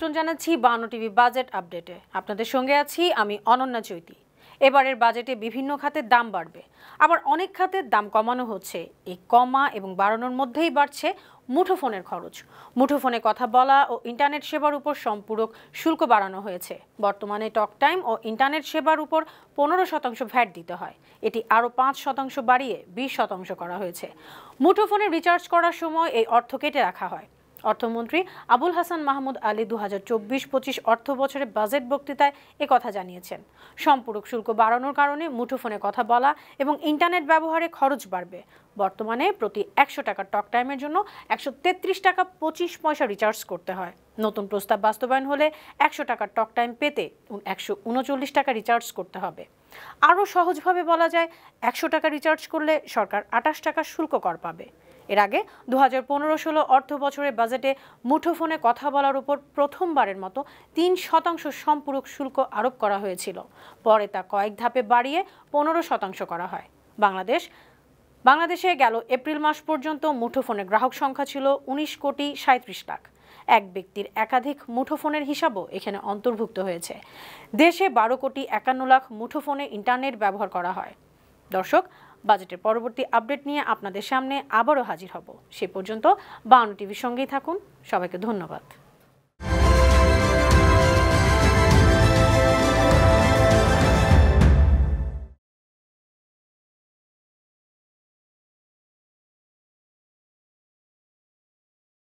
আমন্ত্রণ জানাচ্ছি 52 TV budget আপডেটে। আপনাদের সঙ্গে আছি আমি অনন্যা চৈতি। এবারের বাজেটে বিভিন্ন খাতের দাম বাড়বে, আবার অনেক খাতের দাম কমানো হচ্ছে। এই কমা এবং বাড়ানোর মধ্যেই বাড়ছে মুঠোফোনের খরচ। মুঠোফোনে কথা বলা ও ইন্টারনেট সেবার উপর সম্পূরক শুল্ক বাড়ানো হয়েছে। বর্তমানে টক টাইম ও ইন্টারনেট সেবার উপর 15% ভ্যাট দিতে হয়, এটি আরও 5% বাড়িয়ে 20% করা হয়েছে। মুঠোফোনে রিচার্জ করার সময় এই অর্থ কেটে রাখা হয়। অর্থমন্ত্রী আবুল হাসান মাহমুদ আলী 2024-25 অর্থ বছরের বাজেট বক্তৃতায় একথা জানিয়েছেন। সম্পূরক শুল্ক বাড়ানোর কারণে মুঠোফোনে কথা বলা এবং ইন্টারনেট ব্যবহারে খরচ বাড়বে। বর্তমানে প্রতি 100 টাকা টক টাইমের জন্য 133 টাকা 25 পয়সা রিচার্জ করতে হয়। নতুন প্রস্তাব বাস্তবায়ন হলে 100 টাকা টক টাইম পেতে 139 টাকা রিচার্জ করতে হবে। আরও সহজভাবে বলা যায়, 100 টাকা রিচার্জ করলে সরকার 28 টাকা শুল্ক কর পাবে। এর আগে 2015-16 অর্থ বছরের বাজেটে মুঠোফোনে কথা বলার উপর প্রথমবারের মতো 3% সম্পূরক শুল্ক আরোপ করা হয়েছিল। পরে তা কয়েক ধাপে বাড়িয়ে 15% করা হয়। বাংলাদেশে গেল এপ্রিল মাস পর্যন্ত মুঠোফোনের গ্রাহক সংখ্যা ছিল 19,37,00,000 লাখ। এক ব্যক্তির একাধিক মুঠোফোনের হিসাবও এখানে অন্তর্ভুক্ত হয়েছে। দেশে 12,51,00,000 মুঠোফোনে ইন্টারনেট ব্যবহার করা হয়। দর্শক, বাজেটের পরবর্তী আপডেট নিয়ে আপনাদের সামনে আবারও হাজির হব। সে পর্যন্ত 52 টিভির সঙ্গেই থাকুন। সবাইকে ধন্যবাদ।